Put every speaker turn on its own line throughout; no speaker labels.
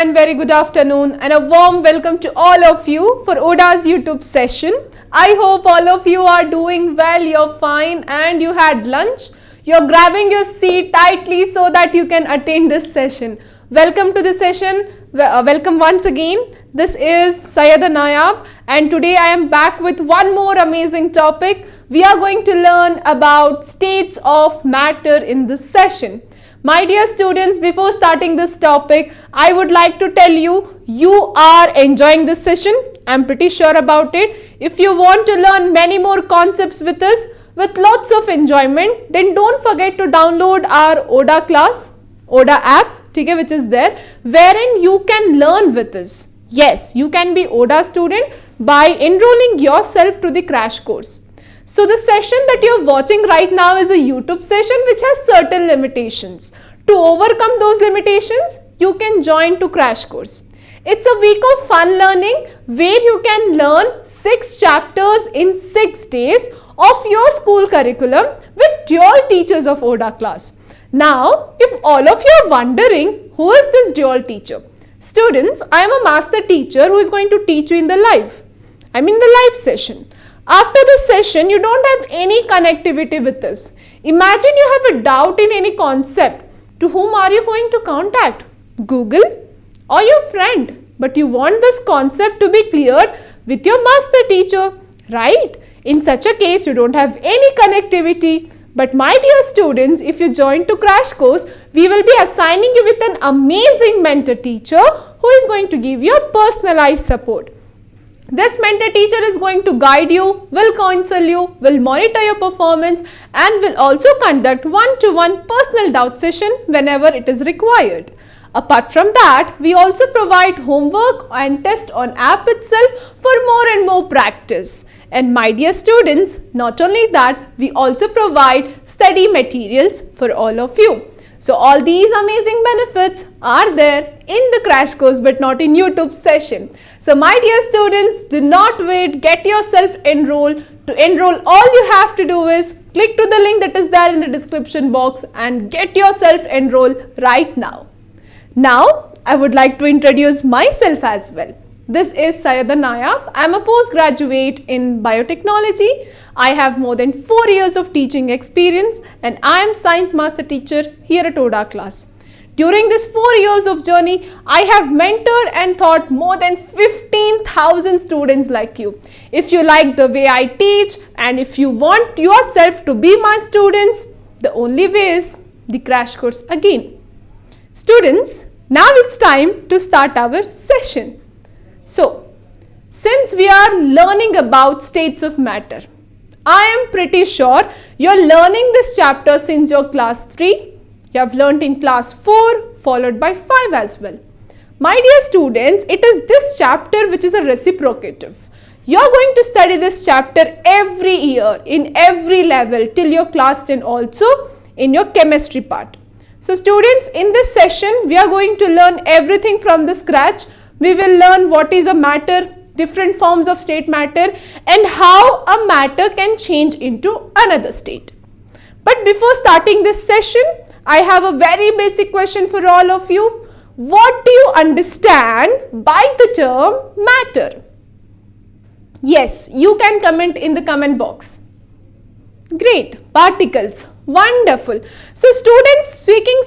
And very good afternoon and a warm welcome to all of you for ODA's YouTube session. I hope all of you are doing well, you're fine and you had lunch. You're grabbing your seat tightly so that you can attend this session. Welcome to the session. Welcome once again. This is Nayaab and today I am back with one more amazing topic. We are going to learn about states of matter in this session. My dear students, before starting this topic, I would like to tell you, you are enjoying this session. I'm pretty sure about it. If you want to learn many more concepts with us, with lots of enjoyment, then don't forget to download our ODA Class, ODA app, which is there, wherein you can learn with us. Yes, you can be ODA student by enrolling yourself to the crash course. So the session that you're watching right now is a YouTube session which has certain limitations. To overcome those limitations, you can join to crash course. It's a week of fun learning where you can learn 6 chapters in 6 days of your school curriculum with dual teachers of ODA class. Now, if all of you are wondering who is this dual teacher? Students, I am a master teacher who is going to teach you in the live session. After this session, you don't have any connectivity with us. Imagine you have a doubt in any concept. To whom are you going to contact? Google or your friend? But you want this concept to be cleared with your master teacher, right? In such a case, you don't have any connectivity. But my dear students, if you join to crash course, we will be assigning you with an amazing mentor teacher who is going to give you a personalized support. This mentor teacher is going to guide you, will counsel you, will monitor your performance and will also conduct one-to-one personal doubt session whenever it is required. Apart from that, we also provide homework and test on app itself for more and more practice. And my dear students, not only that, we also provide study materials for all of you. So all these amazing benefits are there in the crash course but not in YouTube session. So my dear students, do not wait, get yourself enrolled. To enroll, all you have to do is click to the link that is there in the description box and get yourself enrolled right now. Now, I would like to introduce myself as well. This is Nayaab. I am a postgraduate in biotechnology. I have more than 4 years of teaching experience and I am science master teacher here at ODA class. During this 4 years of journey, I have mentored and taught more than 15,000 students like you. If you like the way I teach and if you want yourself to be my students, the only way is the crash course again. Students, now it's time to start our session. So, since we are learning about states of matter, I am pretty sure you are learning this chapter since your class 3. You have learnt in class 4 followed by 5 as well. My dear students, it is this chapter which is a reciprocative. You are going to study this chapter every year in every level till your class 10 also in your chemistry part. So students, in this session, we are going to learn everything from the scratch. We will learn what is a matter, different forms of state matter and how a matter can change into another state. But before starting this session, I have a very basic question for all of you. What do you understand by the term matter? Yes, you can comment in the comment box. Great, particles, wonderful. So students, speaking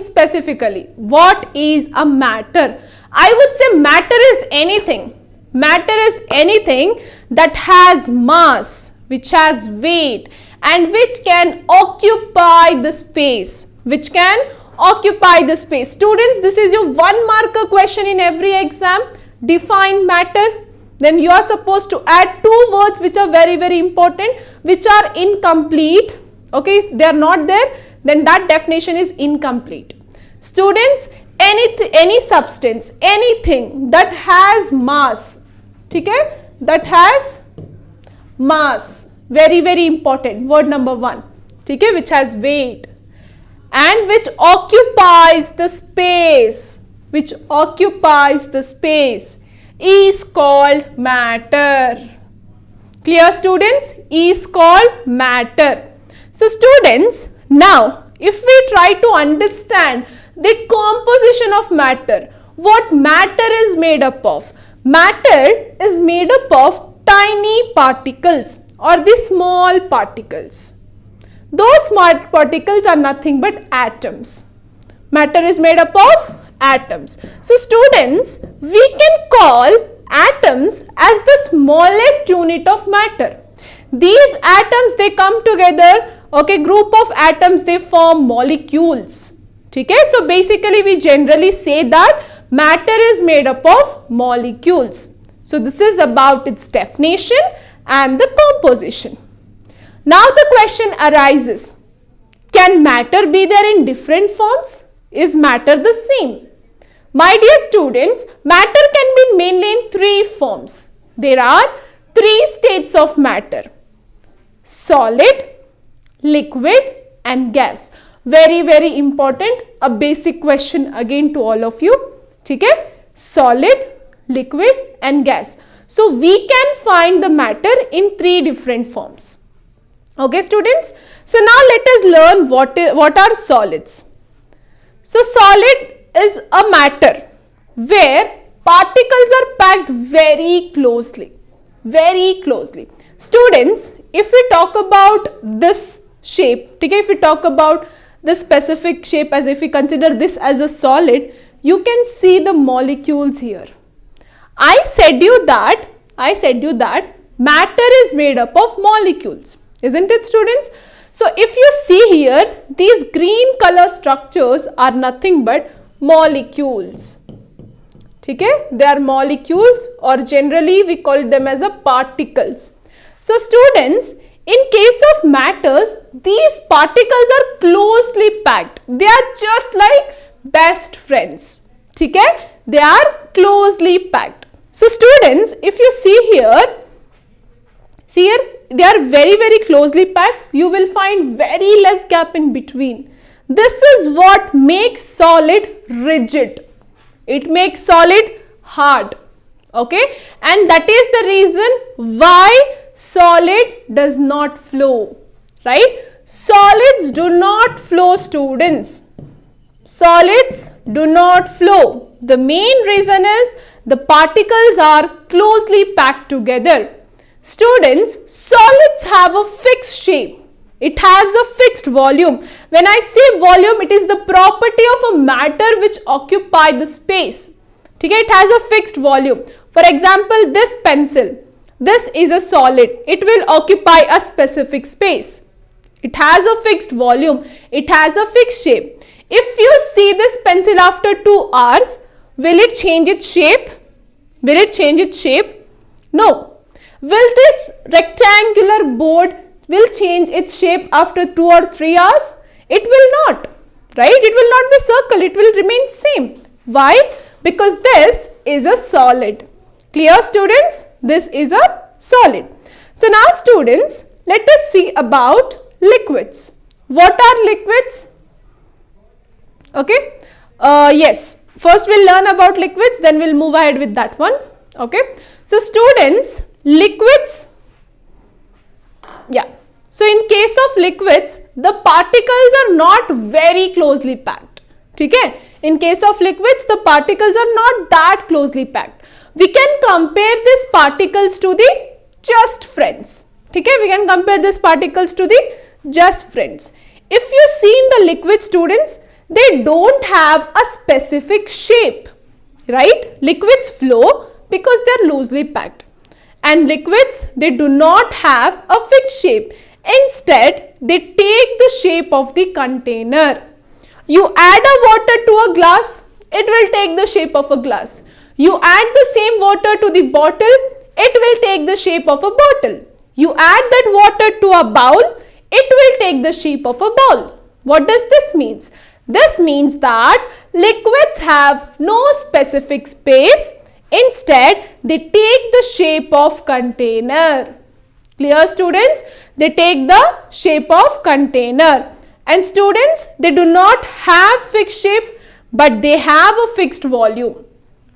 specifically, what is a matter? I would say matter is anything. Matter is anything that has mass, which has weight and which can occupy the space. Students, this is your 1 marker question in every exam. Define matter. Then you are supposed to add 2 words which are very, very important, which are incomplete. Okay, if they are not there, then that definition is incomplete. Students, any substance, anything that has mass, that has mass, very, very important, word number 1, which has weight and which occupies the space, is called matter. Clear students? Is called matter. So students, now if we try to understand the composition of matter. What matter is made up of? Matter is made up of tiny particles or the small particles. Those small particles are nothing but atoms. Matter is made up of atoms. So students, we can call atoms as the smallest unit of matter. These atoms, they come together, okay, group of atoms, they form molecules. Okay, so basically we generally say that matter is made up of molecules. So this is about its definition and the composition. Now the question arises, can matter be there in different forms? Is matter the same? My dear students, matter can be mainly in three forms. There are three states of matter: solid, liquid and gas. Very, very important, a basic question again to all of you. Okay? Solid, liquid and gas. So we can find the matter in three different forms. Okay students? So now let us learn what are solids. So solid is a matter where particles are packed very closely. Very closely. Students, if we talk about this shape, okay, if we talk about this specific shape, as if we consider this as a solid, you can see the molecules here. I said you that matter is made up of molecules, isn't it students? So if you see here, these green color structures are nothing but molecules. Okay? They are molecules, or generally we call them as a particles. So students, in case of matters, these particles are closely packed. They are just like best friends. Okay? They are closely packed. So students, if you see here, they are very, very closely packed. You will find very less gap in between. This is what makes solid rigid. It makes solid hard. Okay? And that is the reason why solid does not flow. Right? Solids do not flow, students. Solids do not flow. The main reason is the particles are closely packed together. Students, solids have a fixed shape. It has a fixed volume. When I say volume, it is the property of a matter which occupies the space. Okay, it has a fixed volume. For example, this pencil, this is a solid. It will occupy a specific space. It has a fixed volume. It has a fixed shape. If you see this pencil after 2 hours, will it change its shape? Will it change its shape? No. Will this rectangular board will change its shape after 2 or 3 hours? It will not. Right? It will not be circle. It will remain same. Why? Because this is a solid. Clear students? This is a solid. So now students, let us see about liquids. What are liquids? Okay. Yes. First we'll learn about liquids, then we'll move ahead with that one. Okay. So students, liquids, yeah. So in case of liquids, the particles are not very closely packed. Okay. In case of liquids, the particles are not that closely packed. We can compare these particles to the just friends. Okay. We can compare these particles to the just friends. If you see in the liquid, students, they don't have a specific shape, right? Liquids flow because they are loosely packed, and liquids, they do not have a fixed shape. Instead, they take the shape of the container. You add a water to a glass, it will take the shape of a glass. You add the same water to the bottle, it will take the shape of a bottle. You add that water to a bowl, it will take the shape of a bowl. What does this mean? This means that liquids have no specific space. Instead, they take the shape of container. Clear students? They take the shape of container. And students, they do not have fixed shape, but they have a fixed volume.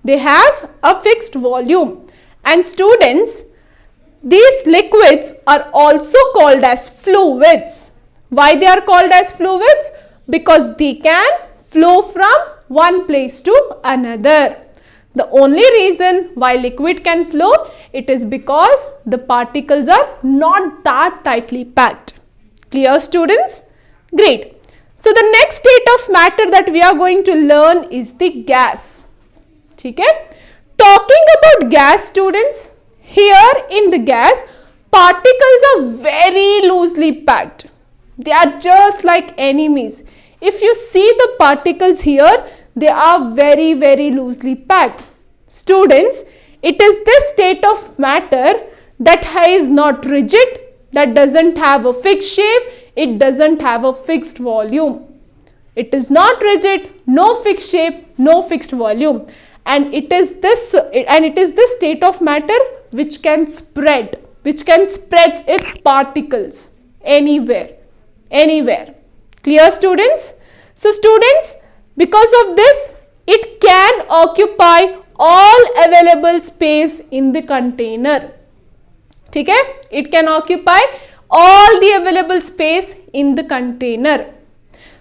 They have a fixed volume. And students, these liquids are also called as fluids. Why they are called as fluids? Because they can flow from one place to another. The only reason why liquid can flow, it is because the particles are not that tightly packed. Clear, students? Great. So the next state of matter that we are going to learn is the gas. Okay? Talking about gas, students, here in the gas, particles are very loosely packed. They are just like enemies. If you see the particles here, they are very, very loosely packed. Students, it is this state of matter that is not rigid, that doesn't have a fixed shape, it doesn't have a fixed volume. It is not rigid, no fixed shape, no fixed volume. And it is this state of matter which can spread its particles anywhere. Clear, students? So students, because of this, it can occupy all available space in the container. Okay? It can occupy all the available space in the container.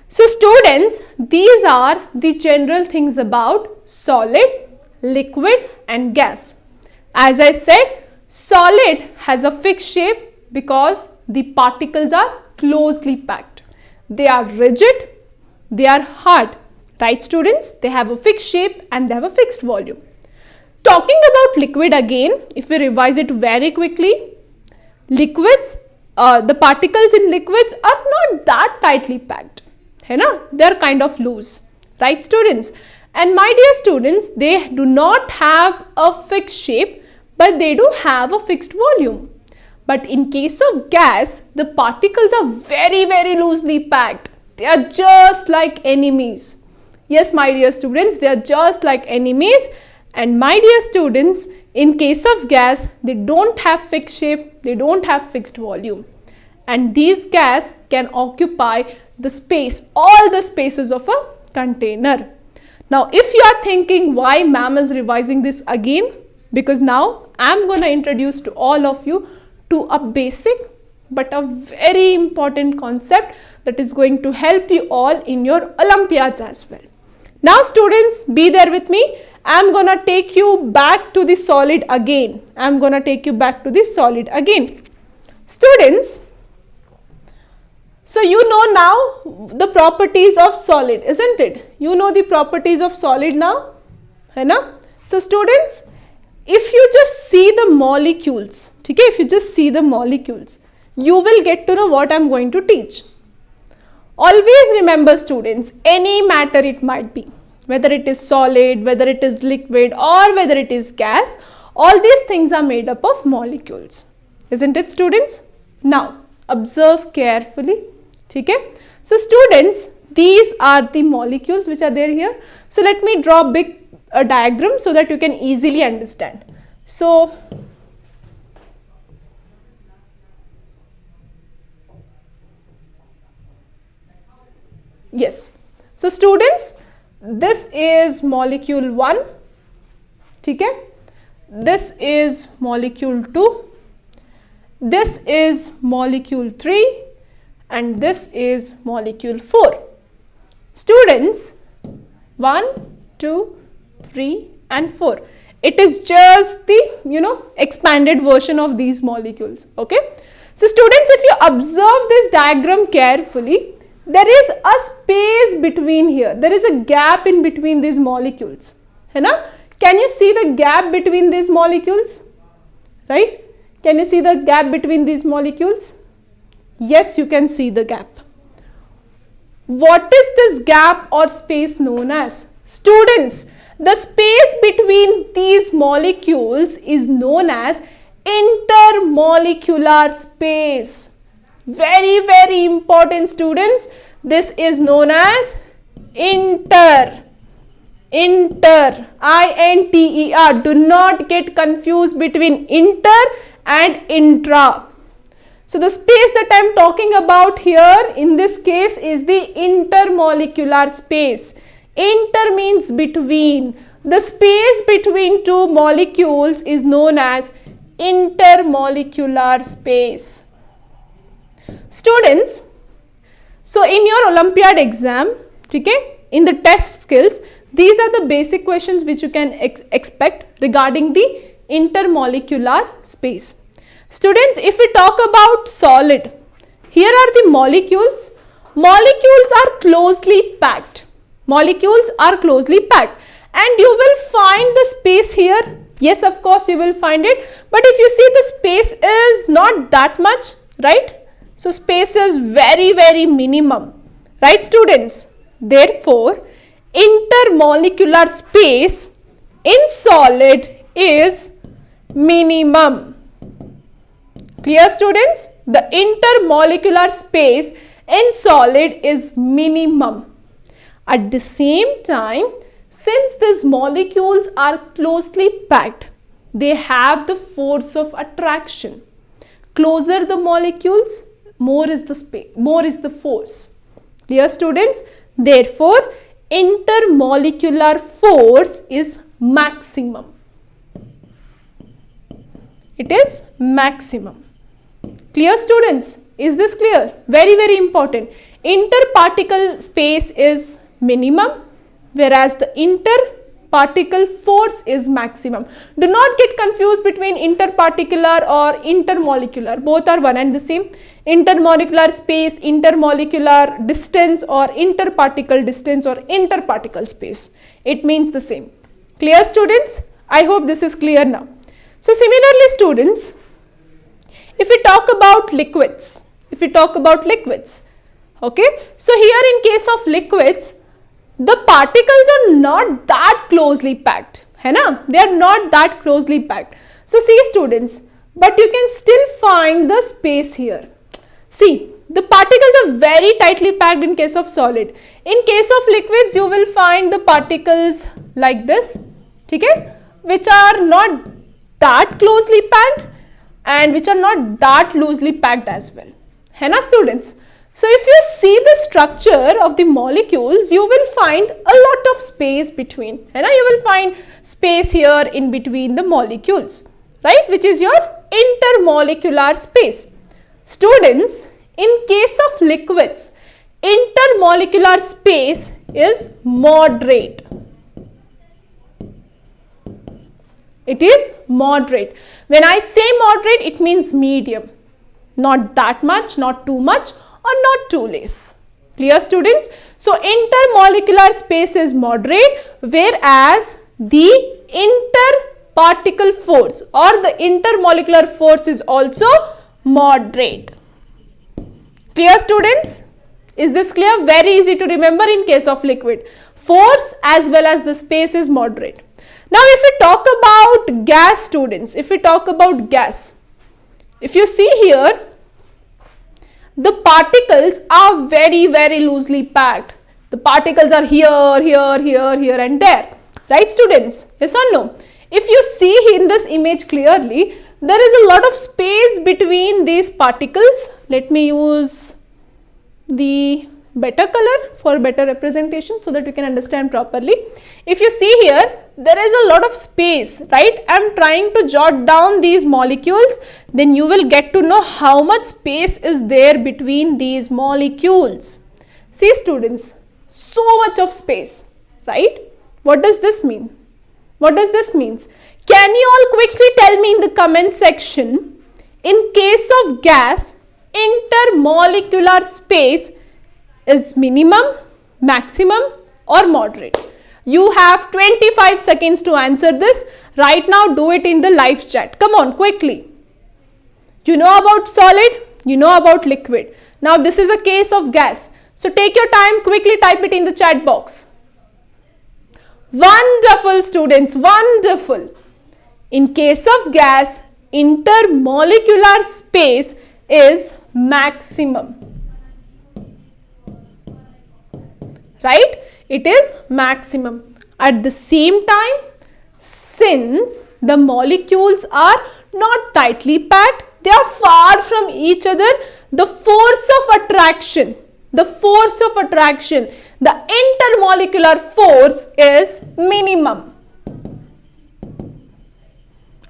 So students, these are the general things about solid, liquid and gas. As I said, solid has a fixed shape because the particles are closely packed. They are rigid, they are hard. Right, students? They have a fixed shape and they have a fixed volume. Talking about liquid again, if we revise it very quickly, liquids, the particles in liquids are not that tightly packed. They are kind of loose. Right, students? And my dear students, they do not have a fixed shape, but they do have a fixed volume. But in case of gas, the particles are very, very loosely packed. They are just like enemies. Yes, my dear students, they are just like enemies. And my dear students, in case of gas, they don't have fixed shape, they don't have fixed volume. And these gas can occupy the space, all the spaces of a container. Now, if you are thinking why ma'am is revising this again, because now I am going to introduce to all of you to a basic but a very important concept that is going to help you all in your Olympiads as well. Now students, be there with me. I am going to take you back to the solid again. Students, so you know now the properties of solid, isn't it? You know the properties of solid now. So students, if you just see the molecules, you will get to know what I am going to teach. Always remember students, any matter it might be, whether it is solid, whether it is liquid or whether it is gas, all these things are made up of molecules. Isn't it, students? Now, observe carefully. Okay? So students, these are the molecules which are there here. So let me draw a diagram so that you can easily understand. So, yes. So students, this is molecule 1. Okay? This is molecule 2. This is molecule 3. And this is molecule 4. Students, 1, 2, 3 and 4. It is just the, expanded version of these molecules. Okay? So students, if you observe this diagram carefully, there is a space between here. There is a gap in between these molecules. Can you see the gap between these molecules? Right? Can you see the gap between these molecules? Yes, you can see the gap. What is this gap or space known as? Students, the space between these molecules is known as intermolecular space. Very, very important, students. This is known as inter, I-N-T-E-R. Do not get confused between inter and intra. So the space that I am talking about here in this case is the intermolecular space. Inter means between. The space between two molecules is known as intermolecular space. Students, so in your Olympiad exam, okay, in the test skills, these are the basic questions which you can expect regarding the intermolecular space. Students, if we talk about solid, here are the molecules. Molecules are closely packed. Molecules are closely packed, and you will find the space here. Yes, of course you will find it, but if you see, the space is not that much, right? So space is very minimum, right students? Therefore, intermolecular space in solid is minimum. Clear students? The intermolecular space in solid is minimum. At the same time, since these molecules are closely packed, they have the force of attraction. Closer the molecules, more is the space, more is the force. Clear students? Therefore, intermolecular force is maximum. It is maximum. Clear students? Is this clear? Very important. Interparticle space is minimum, whereas the interparticle force is maximum. Do not get confused between interparticular or intermolecular. Both are one and the same. Intermolecular space, intermolecular distance, or interparticle distance, or interparticle space. It means the same. Clear students? I hope this is clear now. So similarly students, if we talk about liquids, okay, so here in case of liquids, the particles are not that closely packed, hai na? They are not that closely packed. So see students, but you can still find the space here. See, the particles are very tightly packed in case of solid. In case of liquids, you will find the particles like this, okay, which are not that closely packed and which are not that loosely packed as well. Hai na students? So if you see the structure of the molecules, you will find a lot of space between. Hai na? You will find space here in between the molecules, right? Which is your intermolecular space. Students, in case of liquids, intermolecular space is moderate. It is moderate. When I say moderate, it means medium. Not that much, not too much, or not too less. Clear students? So intermolecular space is moderate, whereas the interparticle force or the intermolecular force is also moderate. Clear students? Is this clear? Very easy to remember in case of liquid. Force as well as the space is moderate. Now if we talk about gas students, if you see here, the particles are very loosely packed. The particles are here and there. Right students? Yes or no? If you see in this image clearly, there is a lot of space between these particles. Let me use the better color for better representation so that you can understand properly. If you see here, there is a lot of space, right? I am trying to jot down these molecules, then you will get to know how much space is there between these molecules. See students, so much of space, right? What does this mean? What does this mean? Can you all quickly tell me in the comment section, in case of gas, intermolecular space is minimum, maximum, or moderate? You have 25 seconds to answer this. Right now, do it in the live chat. Come on, quickly. You know about solid, you know about liquid. Now, this is a case of gas. So, take your time, quickly type it in the chat box. Wonderful students, wonderful. In case of gas, intermolecular space is maximum. Right? It is maximum. At the same time, since the molecules are not tightly packed, they are far from each other, the force of attraction, the intermolecular force is minimum.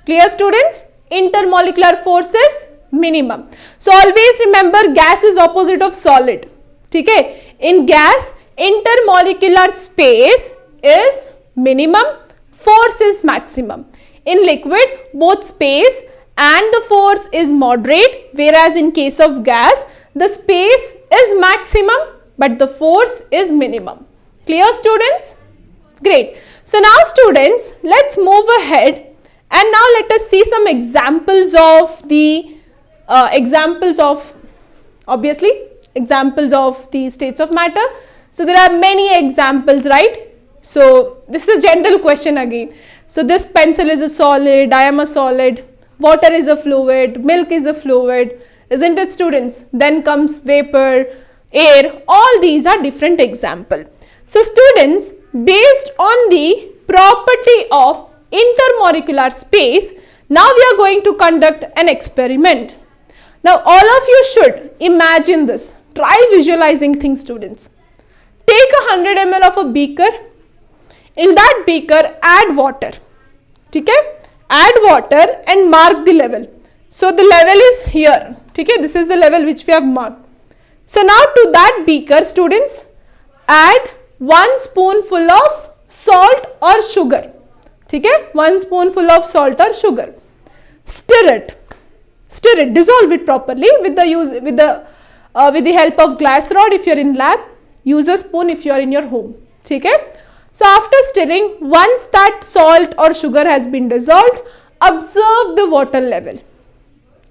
Clear students? Intermolecular force is minimum. So always remember, gas is opposite of solid. Okay? In gas, intermolecular space is minimum, force is maximum. In liquid, both space and the force is moderate, whereas in case of gas, the space is maximum but the force is minimum. Clear, students? Great. So now students, let's move ahead and now let us see some examples of the examples of the states of matter. So there are many examples, right? So this is a general question again. So this pencil is a solid, I am a solid, water is a fluid, milk is a fluid, isn't it, students? Then comes vapor, air, all these are different examples. So students, based on the property of intermolecular space, now we are going to conduct an experiment. Now all of you should imagine this. Try visualizing things, students. Take 100 ml of a beaker. In that beaker, add water. Okay? Add water and mark the level. So the level is here. Okay? This is the level which we have marked. So now to that beaker, students, add 1 spoonful of salt or sugar. Okay? 1 spoonful of salt or sugar. Stir it, dissolve it properly with the help of glass rod if you are in lab. Use a spoon if you are in your home. Okay? So after stirring, once that salt or sugar has been dissolved, observe the water level.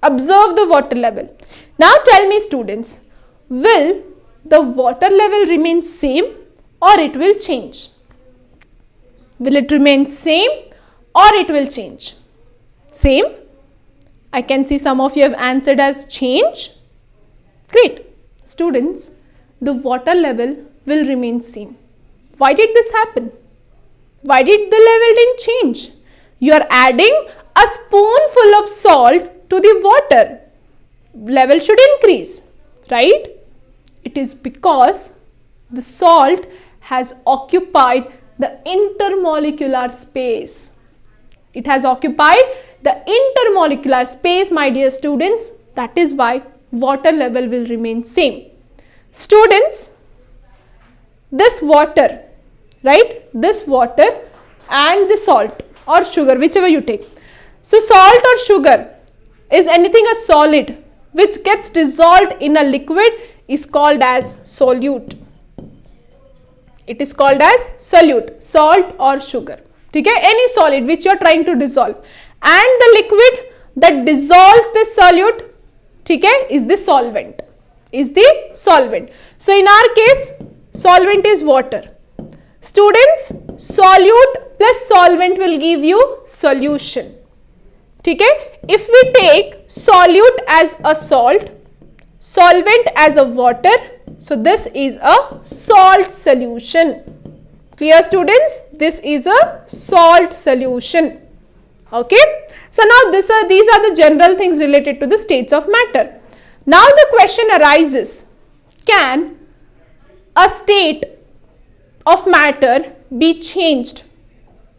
Observe the water level. Now tell me, students, will the water level remain same or it will change? Will it remain same or it will change? Same? I can see some of you have answered as change. Great. Students, the water level will remain same. Why did this happen? Why did the level didn't change? You are adding a spoonful of salt to the water. Level should increase, right? It is because the salt has occupied the intermolecular space. It has occupied the intermolecular space, my dear students. That is why water level will remain same. Students, this water, right? This water and the salt or sugar, whichever you take. So salt or sugar is anything a solid which gets dissolved in a liquid is called as solute. It is called as solute, salt or sugar. Okay? Any solid which you are trying to dissolve, and the liquid that dissolves this solute, okay, is the solvent. So in our case, solvent is water. Students, solute plus solvent will give you solution. Okay? If we take solute as a salt, solvent as a water, so this is a salt solution. Clear, students? This is a salt solution. Okay? So now these are the general things related to the states of matter. Now the question arises, can a state of matter be changed?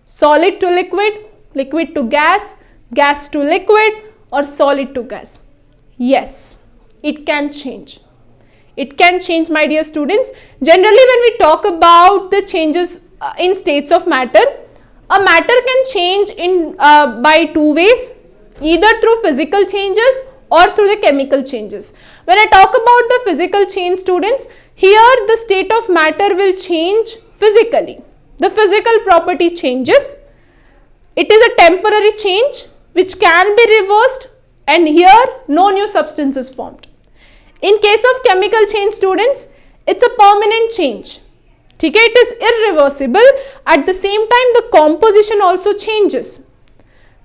Solid to liquid, liquid to gas, gas to liquid, or solid to gas? Yes, it can change. It can change, my dear students. Generally, when we talk about the changes in states of matter, a matter can change in by two ways, either through physical changes or through the chemical changes. When I talk about the physical change, students, here the state of matter will change physically. The physical property changes. It is a temporary change which can be reversed, and here no new substance is formed. In case of chemical change, students, it's a permanent change. Okay, it is irreversible. At the same time, the composition also changes.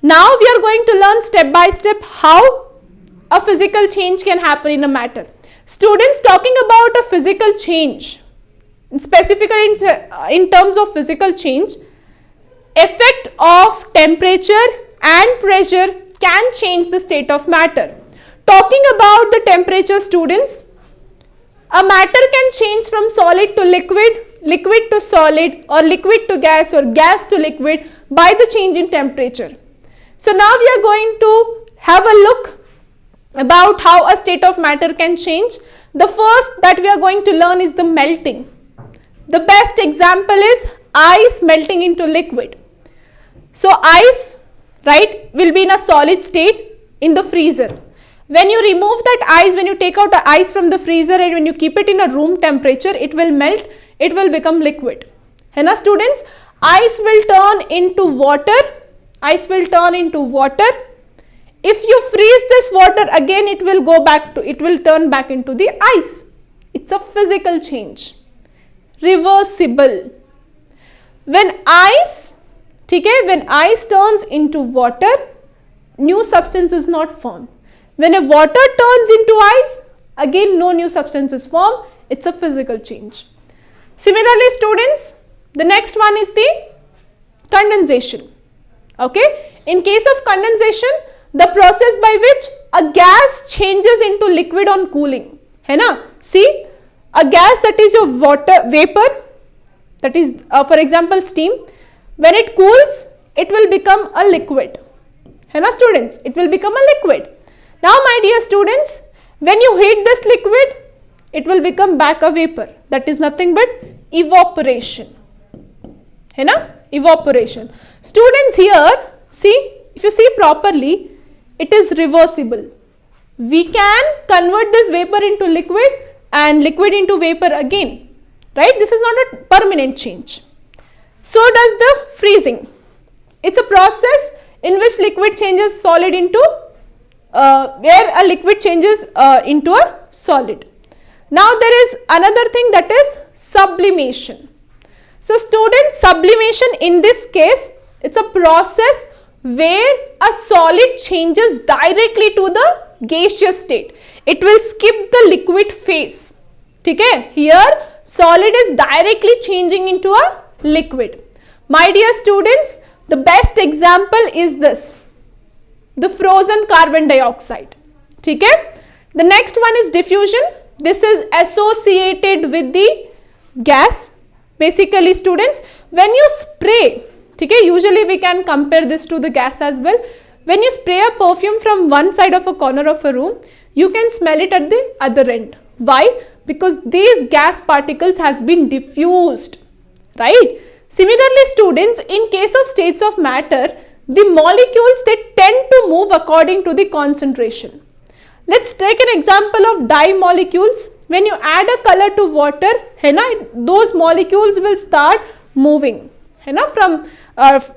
Now we are going to learn step by step how a physical change can happen in a matter. Students, talking about a physical change, specifically in terms of physical change, effect of temperature and pressure can change the state of matter. Talking about the temperature, students, a matter can change from solid to liquid, liquid to solid, or liquid to gas, or gas to liquid by the change in temperature. So now we are going to have a look about how a state of matter can change. The first that we are going to learn is the melting. The best example is ice melting into liquid. So ice, right, will be in a solid state in the freezer. When you remove that ice, when you take out the ice from the freezer and when you keep it in a room temperature, it will melt, it will become liquid. And now students, ice will turn into water. Ice will turn into water. If you freeze this water again, it will turn back into the ice. It's a physical change. Reversible. When ice turns into water, new substance is not formed. When a water turns into ice, again no new substance is formed. It's a physical change. Similarly, students, the next one is the condensation. Okay. In case of condensation, the process by which a gas changes into liquid on cooling. है ना? See, a gas that is your water vapor, that is for example steam, when it cools, it will become a liquid. है ना students? It will become a liquid. Now my dear students, when you heat this liquid, it will become back a vapor. That is nothing but evaporation. है ना? Evaporation. Students here, see, if you see properly, it is reversible. We can convert this vapor into liquid and liquid into vapor again. Right? This is not a permanent change. So does the freezing. It's a process in which liquid changes solid into where a liquid changes into a solid. Now there is another thing, that is sublimation. So students, sublimation in this case, it's a process where a solid changes directly to the gaseous state. It will skip the liquid phase. Okay? Here solid is directly changing into a liquid. My dear students, the best example is this, the frozen carbon dioxide. Okay? The next one is diffusion. This is associated with the gas. Basically students, when you spray, okay, usually we can compare this to the gas as well. When you spray a perfume from one side of a corner of a room, you can smell it at the other end. Why? Because these gas particles has been diffused, right? Similarly students, in case of states of matter, the molecules, they tend to move according to the concentration. Let's take an example of dye molecules. When you add a color to water, है ना, those molecules will start moving, है ना, from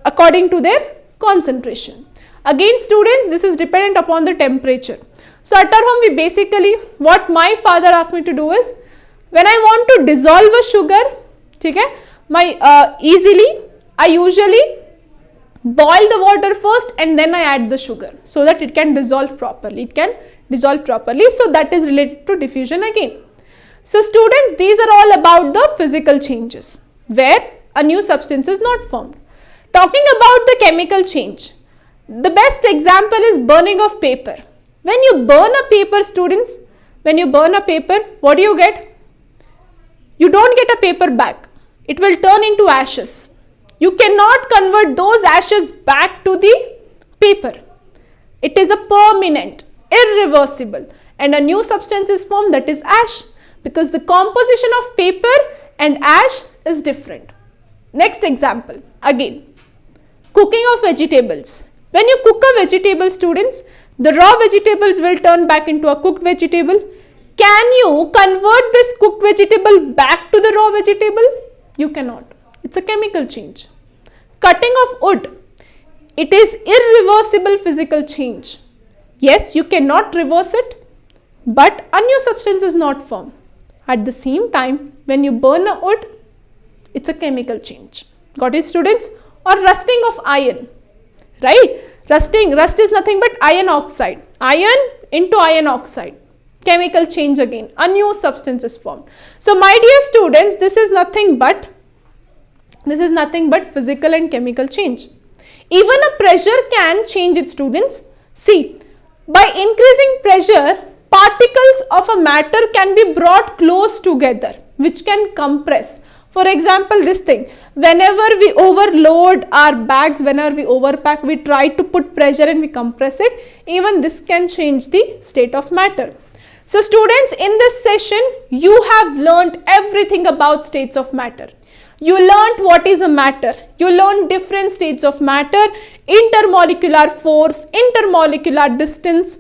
according to their concentration. Again students, this is dependent upon the temperature. So at our home, we basically, what my father asked me to do is, when I want to dissolve a sugar, okay, I usually boil the water first and then I add the sugar so that it can dissolve properly. So that is related to diffusion again. So students, these are all about the physical changes where a new substance is not formed. Talking about the chemical change, the best example is burning of paper. When you burn a paper, students, when you burn a paper, what do you get? You don't get a paper back. It will turn into ashes. You cannot convert those ashes back to the paper. It is a permanent, irreversible, and a new substance is formed, that is ash, because the composition of paper and ash is different. Next example, again, cooking of vegetables. When you cook a vegetable, students, the raw vegetables will turn back into a cooked vegetable. Can you convert this cooked vegetable back to the raw vegetable? You cannot. It's a chemical change. Cutting of wood. It is irreversible physical change. Yes, you cannot reverse it, but a new substance is not formed. At the same time, when you burn a wood, it's a chemical change. Got it, students? Or rusting of iron, right? Rust is nothing but iron oxide. Iron into iron oxide. Chemical change again. A new substance is formed. So my dear students, this is nothing but physical and chemical change. Even a pressure can change it, students. See, by increasing pressure, particles of a matter can be brought close together, which can compress. For example, this thing, whenever we overload our bags, whenever we overpack, we try to put pressure and we compress it. Even this can change the state of matter. So students, in this session, you have learned everything about states of matter. You learned what is a matter. You learned different states of matter, intermolecular force, intermolecular distance,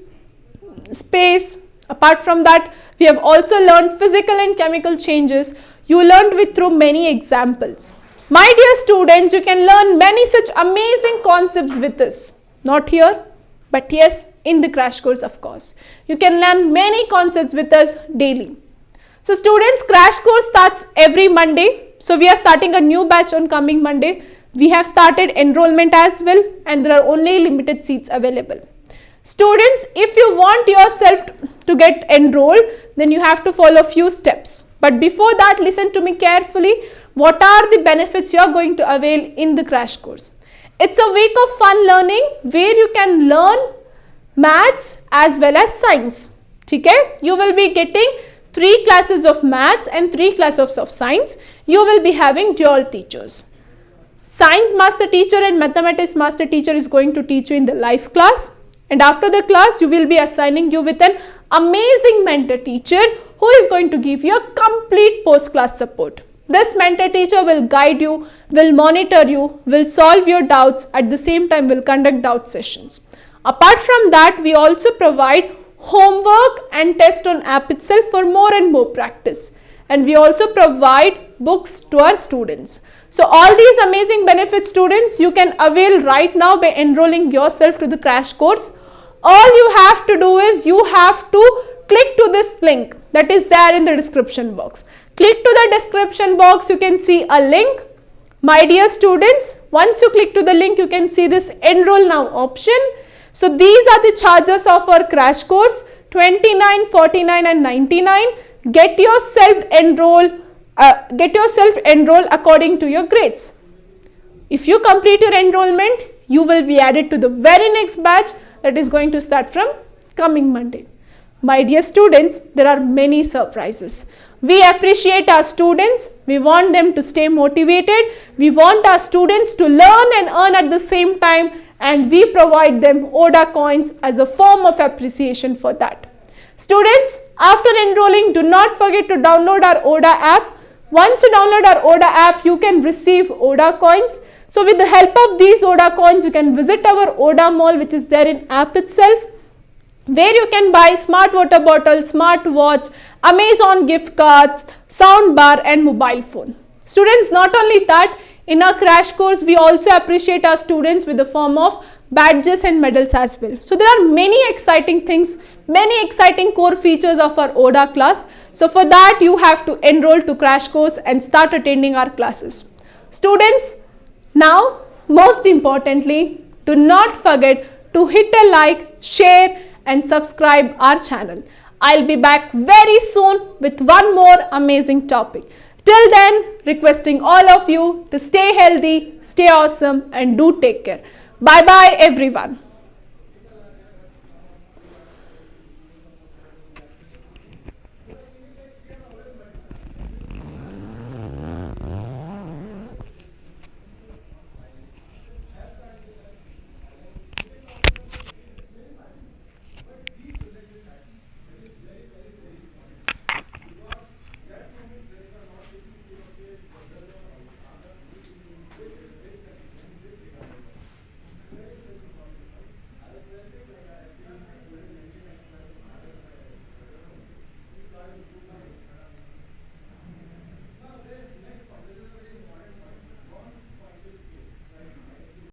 space. Apart from that, we have also learned physical and chemical changes. You learned through many examples. My dear students, you can learn many such amazing concepts with us. Not here, but yes, in the crash course, of course. You can learn many concepts with us daily. So students, crash course starts every Monday. So we are starting a new batch on coming Monday. We have started enrollment as well, and there are only limited seats available. Students, if you want yourself to get enrolled, then you have to follow a few steps. But before that, listen to me carefully. What are the benefits you are going to avail in the crash course? It's a week of fun learning where you can learn maths as well as science. Okay? You will be getting 3 classes of maths and 3 classes of science. You will be having dual teachers. Science master teacher and mathematics master teacher is going to teach you in the live class. And after the class, you will be assigning you with an amazing mentor teacher who is going to give you a complete post-class support. This mentor teacher will guide you, will monitor you, will solve your doubts, at the same time will conduct doubt sessions. Apart from that, we also provide homework and test on app itself for more and more practice. And we also provide books to our students. So all these amazing benefits, students, you can avail right now by enrolling yourself to the crash course. All you have to do is you have to click to this link that is there in the description box. Click to the description box, you can see a link. My dear students, once you click to the link, you can see this enroll now option. So these are the charges of our crash course, 29, 49 and 99. Get yourself enrolled according to your grades. If you complete your enrollment, you will be added to the very next batch that is going to start from coming Monday. My dear students, there are many surprises. We appreciate our students. We want them to stay motivated. We want our students to learn and earn at the same time, and we provide them ODA coins as a form of appreciation for that. Students, after enrolling, do not forget to download our ODA app. Once you download our ODA app, you can receive ODA coins. So with the help of these ODA coins, you can visit our ODA mall, which is there in app itself, where you can buy smart water bottle, smart watch, Amazon gift cards, sound bar and mobile phone. Students, not only that, in our crash course, we also appreciate our students with the form of badges and medals as well. So there are many exciting things, many exciting core features of our ODA class. So for that, you have to enroll to crash course and start attending our classes. Students, now most importantly, do not forget to hit a like, share and subscribe our channel. I'll be back very soon with one more amazing topic. Till then, requesting all of you to stay healthy, stay awesome and do take care. Bye bye everyone.